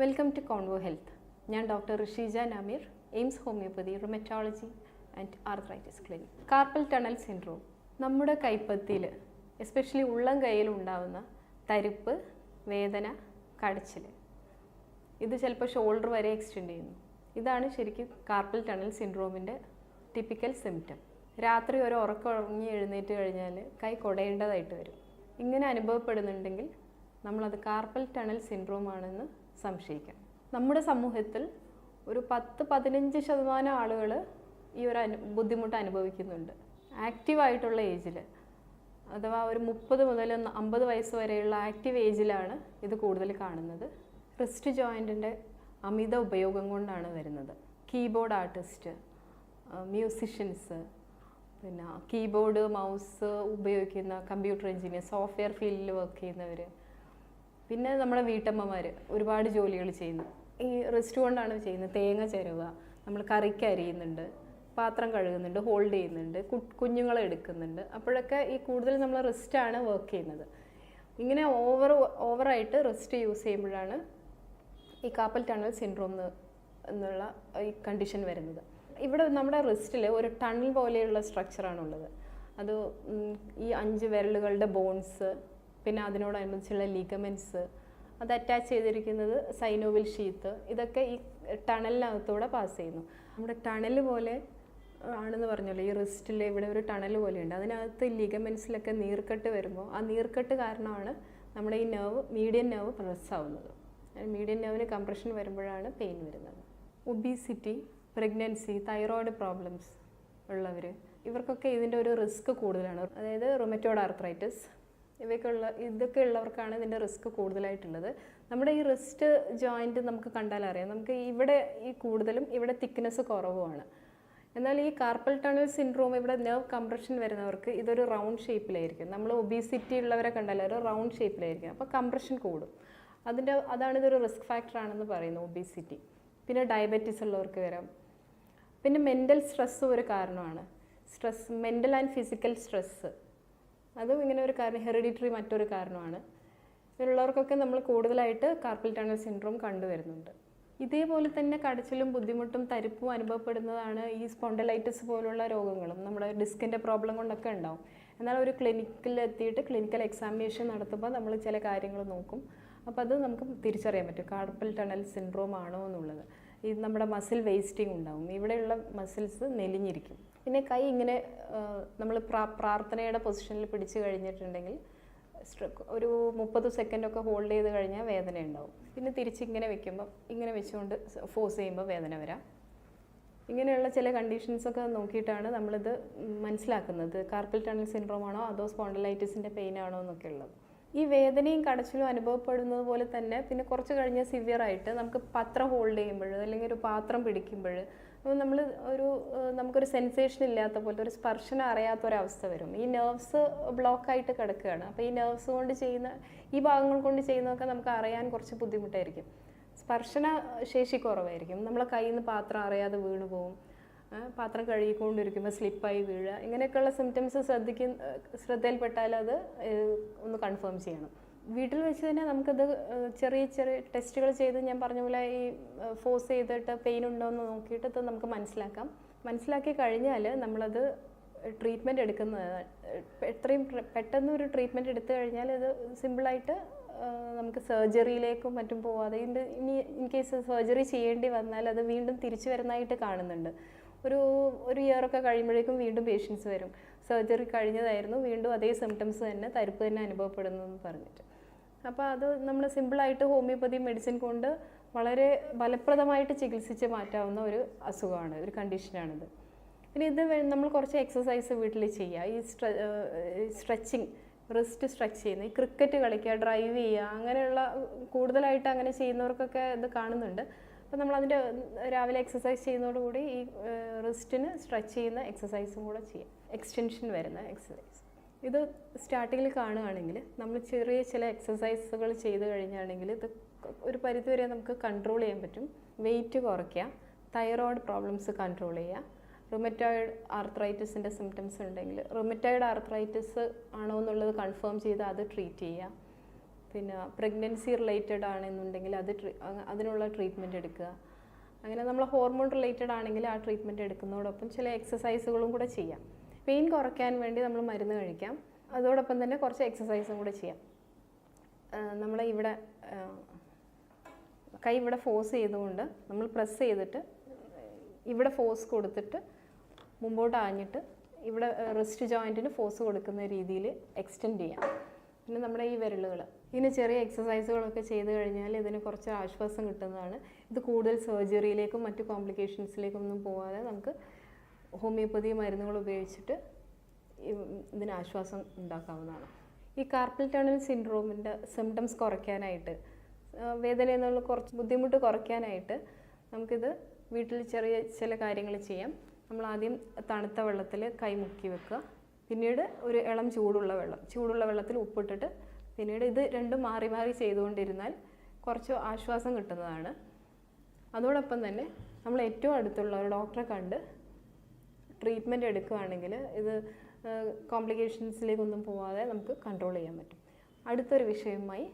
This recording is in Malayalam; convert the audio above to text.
Welcome to Convo Health. ഞാൻ doctor Rishija Nameer, AIMS homoeopathy rheumatology and arthritis clinic. Carpal tunnel syndrome നമ്മുടെ കൈപ്പത്തിയിൽ, എസ്പെഷ്യലി ഉള്ളം കൈയിൽ ഉണ്ടാകുന്ന തരിപ്പ്, വേദന, കടച്ചിൽ, ഇത് ചിലപ്പോൾ ഷോൾഡർ വരെ എക്സ്റ്റെൻഡ് ചെയ്യുന്നു. ഇതാണ് ശരിക്കും കാർപ്പൽ ടണൽ സിൻഡ്രോമിൻ്റെ ടിപ്പിക്കൽ സിംറ്റം. രാത്രി ഒരു ഉറങ്ങി എഴുന്നേറ്റ് കഴിഞ്ഞാൽ കൈ കുടയേണ്ടതായിട്ട് വരും. ഇങ്ങനെ അനുഭവപ്പെടുന്നുണ്ടെങ്കിൽ നമ്മളത് കാർപ്പൽ ടണൽ സിൻഡ്രോം ആണെന്ന് സംശയിക്കാം. നമ്മുടെ സമൂഹത്തിൽ ഒരു 10-15% ആളുകൾ ഈ ഒരു ബുദ്ധിമുട്ട് അനുഭവിക്കുന്നുണ്ട്. ആക്റ്റീവായിട്ടുള്ള ഏജിൽ, അഥവാ ഒരു 30 മുതൽ 50 വയസ്സ് വരെയുള്ള ആക്റ്റീവ് ഏജിലാണ് ഇത് കൂടുതൽ കാണുന്നത്. റിസ്റ്റ് ജോയിൻറ്റിൻ്റെ അമിത ഉപയോഗം കൊണ്ടാണ് വരുന്നത്. കീബോർഡ് ആർട്ടിസ്റ്റ്, മ്യൂസിഷ്യൻസ്, പിന്നെ കീബോർഡ് മൗസ് ഉപയോഗിക്കുന്ന കമ്പ്യൂട്ടർ എഞ്ചിനീയർ, സോഫ്റ്റ്വെയർ ഫീൽഡിൽ വർക്ക് ചെയ്യുന്നവർ, പിന്നെ നമ്മുടെ വീട്ടമ്മമാർ ഒരുപാട് ജോലികൾ ചെയ്യുന്നു. ഈ റിസ്റ്റ് കൊണ്ടാണ് ചെയ്യുന്നത്. തേങ്ങ ചിരവുക, നമ്മൾ കറിക്ക് അരിയുന്നുണ്ട്, പാത്രം കഴുകുന്നുണ്ട്, ഹോൾഡ് ചെയ്യുന്നുണ്ട്, കുഞ്ഞുങ്ങളെ എടുക്കുന്നുണ്ട്. അപ്പോഴൊക്കെ ഈ കൂടുതൽ നമ്മൾ റിസ്റ്റാണ് വർക്ക് ചെയ്യുന്നത്. ഇങ്ങനെ ഓവറായിട്ട് റിസ്റ്റ് യൂസ് ചെയ്യുമ്പോഴാണ് ഈ കാർപ്പൽ ടണൽ സിൻഡ്രോം എന്നുള്ള ഈ കണ്ടീഷൻ വരുന്നത്. ഇവിടെ നമ്മുടെ റിസ്റ്റിൽ ഒരു ടണൽ പോലെയുള്ള സ്ട്രക്ചറാണുള്ളത്. അത് ഈ 5 വിരലുകളുടെ ബോൺസ്, പിന്നെ അതിനോടനുബന്ധിച്ചുള്ള ലിഗമെൻറ്റ്സ്, അത് അറ്റാച്ച് ചെയ്തിരിക്കുന്നത് സൈനോവിൽ ഷീത്ത്, ഇതൊക്കെ ഈ ടണലിനകത്തൂടെ പാസ് ചെയ്യുന്നു. നമ്മുടെ ടണൽ പോലെ ആണെന്ന് പറഞ്ഞല്ലോ, ഈ റിസ്റ്റിൽ ഇവിടെ ഒരു ടണൽ പോലെയുണ്ട്. അതിനകത്ത് ലിഗമെൻറ്റ്സിലൊക്കെ നീർക്കെട്ട് വരുമ്പോൾ ആ നീർക്കെട്ട് കാരണമാണ് നമ്മുടെ ഈ മീഡിയൻ നെർവ് പ്രസ് ആവുന്നത്. മീഡിയൻ നെർവിന് കംപ്രഷൻ വരുമ്പോഴാണ് പെയിൻ വരുന്നത്. ഒബീസിറ്റി, പ്രഗ്നൻസി, തൈറോയ്ഡ് പ്രോബ്ലംസ് ഉള്ളവർ, ഇവർക്കൊക്കെ ഇതിൻ്റെ ഒരു റിസ്ക് കൂടുതലാണ്. അതായത് റുമറ്റോയ്ഡ് ആർത്രൈറ്റിസ്, ഇതൊക്കെ ഉള്ളവർക്കാണ് ഇതിൻ്റെ റിസ്ക് കൂടുതലായിട്ടുള്ളത്. നമ്മുടെ ഈ റിസ്റ്റ് ജോയിൻറ്റ് നമുക്ക് കണ്ടാൽ അറിയാം, നമുക്ക് ഇവിടെ ഈ കൂടുതലും ഇവിടെ തിക്നെസ് കുറവുമാണ്. എന്നാൽ ഈ കാർപ്പൽ ടണൽ സിൻഡ്രോം, ഇവിടെ നെർവ് കംപ്രഷൻ വരുന്നവർക്ക് ഇതൊരു റൗണ്ട് ഷേപ്പിലായിരിക്കും. നമ്മൾ ഒബീസിറ്റി ഉള്ളവരെ കണ്ടാൽ ഒരു റൗണ്ട് ഷേപ്പിലായിരിക്കും, അപ്പോൾ കംപ്രഷൻ കൂടും. അതാണ് ഇതൊരു റിസ്ക് ഫാക്ടറാണെന്ന് പറയുന്നു, ഒബീസിറ്റി. പിന്നെ ഡയബറ്റീസ് ഉള്ളവർക്ക് വരാം. പിന്നെ മെൻ്റൽ സ്ട്രെസ്സ് ഒരു കാരണമാണ്. മെൻ്റൽ ആൻഡ് ഫിസിക്കൽ സ്ട്രെസ്സ്, അതും ഇങ്ങനെ ഒരു കാരണം. ഹെറിഡിറ്ററി മറ്റൊരു കാരണമാണ്. ഇതിലുള്ളവർക്കൊക്കെ നമ്മൾ കൂടുതലായിട്ട് കാർപ്പൽ ടണൽ സിൻഡ്രോം കണ്ടുവരുന്നുണ്ട്. ഇതേപോലെ തന്നെ കടച്ചിലും ബുദ്ധിമുട്ടും തരിപ്പും അനുഭവപ്പെടുന്നതാണ് ഈ സ്പോണ്ടലൈറ്റിസ് പോലുള്ള രോഗങ്ങളും. നമ്മുടെ ഡിസ്കിൻ്റെ പ്രോബ്ലം കൊണ്ടൊക്കെ ഉണ്ടാവും. എന്നാൽ ഒരു ക്ലിനിക്കിൽ എത്തിയിട്ട് ക്ലിനിക്കൽ എക്സാമിനേഷൻ നടത്തുമ്പോൾ നമ്മൾ ചില കാര്യങ്ങൾ നോക്കും. അപ്പോൾ അത് നമുക്ക് തിരിച്ചറിയാൻ പറ്റും കാർപ്പൽ ടണൽ സിൻഡ്രോം ആണോ എന്നുള്ളത്. ഇത് നമ്മുടെ മസിൽ വേസ്റ്റിംഗ് ഉണ്ടാവും, ഇവിടെയുള്ള മസിൽസ് നെലിഞ്ഞിരിക്കും. പിന്നെ കൈ ഇങ്ങനെ നമ്മൾ പ്രാർത്ഥനയുടെ പൊസിഷനിൽ പിടിച്ച് കഴിഞ്ഞിട്ടുണ്ടെങ്കിൽ ഒരു 30 സെക്കൻഡൊക്കെ ഹോൾഡ് ചെയ്ത് കഴിഞ്ഞാൽ വേദന ഉണ്ടാവും. പിന്നെ തിരിച്ച് ഇങ്ങനെ വെക്കുമ്പോൾ, ഇങ്ങനെ വെച്ചുകൊണ്ട് ഫോഴ്സ് ചെയ്യുമ്പോൾ വേദന വരാം. ഇങ്ങനെയുള്ള ചില കണ്ടീഷൻസൊക്കെ നോക്കിയിട്ടാണ് നമ്മളിത് മനസ്സിലാക്കുന്നത് കാർപ്പൽ ടണൽ സിൻഡ്രോം ആണോ അതോ സ്പോണ്ടലൈറ്റിസിൻ്റെ പെയിൻ ആണോ എന്നൊക്കെ ഉള്ളത്. ഈ വേദനയും കടച്ചിലും അനുഭവപ്പെടുന്നത് പോലെ തന്നെ പിന്നെ കുറച്ച് കഴിഞ്ഞ് സിവിയറായിട്ട് നമുക്ക് പത്രം ഹോൾഡ് ചെയ്യുമ്പോൾ, അല്ലെങ്കിൽ ഒരു പാത്രം പിടിക്കുമ്പോൾ നമ്മൾ നമുക്കൊരു സെൻസേഷൻ ഇല്ലാത്ത പോലെ, ഒരു സ്പർശനം അറിയാത്തൊരവസ്ഥ വരും. ഈ നെർവ്സ് ബ്ലോക്കായിട്ട് കിടക്കുകയാണ്. അപ്പോൾ ഈ നെർവ്സ് കൊണ്ട് ചെയ്യുന്ന, ഈ ഭാഗങ്ങൾ കൊണ്ട് ചെയ്യുന്നതൊക്കെ നമുക്ക് അറിയാൻ കുറച്ച് ബുദ്ധിമുട്ടായിരിക്കും. സ്പർശന ശേഷി കുറവായിരിക്കും. നമ്മളെ കയ്യിൽ നിന്ന് പാത്രം അറിയാതെ വീണു പോകും, പാത്രം കഴുകിക്കൊണ്ടിരിക്കുമ്പോൾ സ്ലിപ്പായി വീഴുക, ഇങ്ങനെയൊക്കെയുള്ള സിംറ്റംസ് ശ്രദ്ധയിൽപ്പെട്ടാൽ അത് ഒന്ന് കൺഫേം ചെയ്യണം. വീട്ടിൽ വെച്ച് തന്നെ നമുക്കത് ചെറിയ ടെസ്റ്റുകൾ ചെയ്ത്, ഞാൻ പറഞ്ഞ പോലെ ഈ ഫോഴ്സ് ചെയ്തിട്ട് പെയിൻ ഉണ്ടോ എന്ന് നോക്കിയിട്ട് ഇത് നമുക്ക് മനസ്സിലാക്കി കഴിഞ്ഞാൽ നമ്മളത് ട്രീറ്റ്മെൻറ്റ് എടുക്കുന്നത്, എത്രയും പെട്ടെന്ന് ഒരു ട്രീറ്റ്മെൻറ്റ് എടുത്തു കഴിഞ്ഞാൽ ഇത് സിമ്പിളായിട്ട് നമുക്ക് സർജറിയിലേക്കും മറ്റും പോവാതെ, ഇനി ഇൻ കേസ് സർജറി ചെയ്യേണ്ടി വന്നാൽ അത് വീണ്ടും തിരിച്ചു വരുന്നതായിട്ട് കാണുന്നുണ്ട്. ഒരു ഇയറൊക്കെ കഴിയുമ്പോഴേക്കും വീണ്ടും പേഷ്യൻസ് വരും, സർജറി കഴിഞ്ഞതായിരുന്നു, വീണ്ടും അതേ സിംറ്റംസ് തന്നെ, തരിപ്പ് തന്നെ അനുഭവപ്പെടുന്നു എന്ന് പറഞ്ഞിട്ട്. അപ്പോൾ അത് നമ്മൾ സിമ്പിളായിട്ട് ഹോമിയോപ്പതി മെഡിസിൻ കൊണ്ട് വളരെ ഫലപ്രദമായിട്ട് ചികിത്സിച്ച് മാറ്റാവുന്ന ഒരു അസുഖമാണ്, ഒരു കണ്ടീഷനാണിത്. പിന്നെ ഇത് നമ്മൾ കുറച്ച് എക്സസൈസ് വീട്ടിൽ ചെയ്യുക. ഈ സ്ട്രെച്ചിങ്, റിസ്റ്റ് സ്ട്രെച്ച് ചെയ്യുന്ന, ഈ ക്രിക്കറ്റ് കളിക്കുക, ഡ്രൈവ് ചെയ്യുക, അങ്ങനെയുള്ള കൂടുതലായിട്ട് അങ്ങനെ ചെയ്യുന്നവർക്കൊക്കെ ഇത് കാണുന്നുണ്ട്. അപ്പോൾ നമ്മളതിൻ്റെ രാവിലെ എക്സസൈസ് ചെയ്യുന്നതോടുകൂടി ഈ റിസ്റ്റിന് സ്ട്രെച്ച് ചെയ്യുന്ന എക്സസൈസും കൂടെ ചെയ്യാം, എക്സ്റ്റൻഷൻ വരുന്ന എക്സസൈസ്. ഇത് സ്റ്റാർട്ടിങ്ങിൽ കാണുകയാണെങ്കിൽ നമ്മൾ ചെറിയ ചില എക്സസൈസുകൾ ചെയ്ത് കഴിഞ്ഞാണെങ്കിൽ ഇത് ഒരു പരിധിവരെ നമുക്ക് കൺട്രോൾ ചെയ്യാൻ പറ്റും. വെയിറ്റ് കുറയ്ക്കുക, തൈറോയ്ഡ് പ്രോബ്ലംസ് കൺട്രോൾ ചെയ്യുക, റുമറ്റോയ്ഡ് ആർത്രൈറ്റിസിൻ്റെ സിംറ്റംസ് ഉണ്ടെങ്കിൽ റുമറ്റോയ്ഡ് ആർത്രൈറ്റിസ് ആണോ എന്നുള്ളത് കൺഫേം ചെയ്ത് അത് ട്രീറ്റ് ചെയ്യുക. പിന്നെ പ്രഗ്നൻസി റിലേറ്റഡ് ആണെന്നുണ്ടെങ്കിൽ അതിനുള്ള ട്രീറ്റ്മെൻറ്റ് എടുക്കുക. അങ്ങനെ നമ്മൾ ഹോർമോൺ റിലേറ്റഡ് ആണെങ്കിൽ ആ ട്രീറ്റ്മെൻറ്റ് എടുക്കുന്നതോടൊപ്പം ചില എക്സസൈസുകളും കൂടെ ചെയ്യാം. പെയിൻ കുറയ്ക്കാൻ വേണ്ടി നമ്മൾ മരുന്ന് കഴിക്കാം, അതോടൊപ്പം തന്നെ കുറച്ച് എക്സസൈസും കൂടെ ചെയ്യാം. നമ്മളെ ഇവിടെ കൈ ഇവിടെ ഫോഴ്സ് ചെയ്തുകൊണ്ട് നമ്മൾ പ്രസ് ചെയ്തിട്ട് ഇവിടെ ഫോഴ്സ് കൊടുത്തിട്ട് മുമ്പോട്ട് ആഞ്ഞിട്ട് ഇവിടെ റിസ്റ്റ് ജോയിൻറ്റിന് ഫോഴ്സ് കൊടുക്കുന്ന രീതിയിൽ എക്സ്റ്റെൻഡ് ചെയ്യാം. പിന്നെ നമ്മുടെ ഈ വിരലുകൾ ഇങ്ങനെ ചെറിയ എക്സസൈസുകളൊക്കെ ചെയ്ത് കഴിഞ്ഞാൽ ഇതിന് കുറച്ച് ആശ്വാസം കിട്ടുന്നതാണ്. ഇത് കൂടുതൽ സർജറിയിലേക്കും മറ്റു കോംപ്ലിക്കേഷൻസിലേക്കും ഒന്നും പോകാതെ നമുക്ക് ഹോമിയോപ്പതി മരുന്നുകൾ ഉപയോഗിച്ചിട്ട് ഇതിന് ആശ്വാസം ഉണ്ടാക്കാവുന്നതാണ്. ഈ കാർപ്പൽ ടണൽ സിൻഡ്രോമിൻ്റെ സിംറ്റംസ് കുറയ്ക്കാനായിട്ട്, വേദന എന്നുള്ള കുറച്ച് ബുദ്ധിമുട്ട് കുറയ്ക്കാനായിട്ട് നമുക്കിത് വീട്ടിൽ ചെറിയ ചില കാര്യങ്ങൾ ചെയ്യാം. നമ്മൾ ആദ്യം തണുത്ത വെള്ളത്തിൽ കൈ മുക്കി വെക്കുക, പിന്നീട് ഒരു ഇളം ചൂടുള്ള വെള്ളത്തിൽ ഉപ്പിട്ടിട്ട് പിന്നീട് ഇത് രണ്ടും മാറി മാറി ചെയ്തുകൊണ്ടിരുന്നാൽ കുറച്ച് ആശ്വാസം കിട്ടുന്നതാണ്. അതോടൊപ്പം തന്നെ നമ്മൾ ഏറ്റവും അടുത്തുള്ള ഒരു ഡോക്ടറെ കണ്ട് ട്രീറ്റ്മെൻറ്റ് എടുക്കുകയാണെങ്കിൽ ഇത് കോംപ്ലിക്കേഷൻസിലേക്കൊന്നും പോവാതെ നമുക്ക് കൺട്രോൾ ചെയ്യാൻ പറ്റും. അടുത്തൊരു വിഷയവുമായി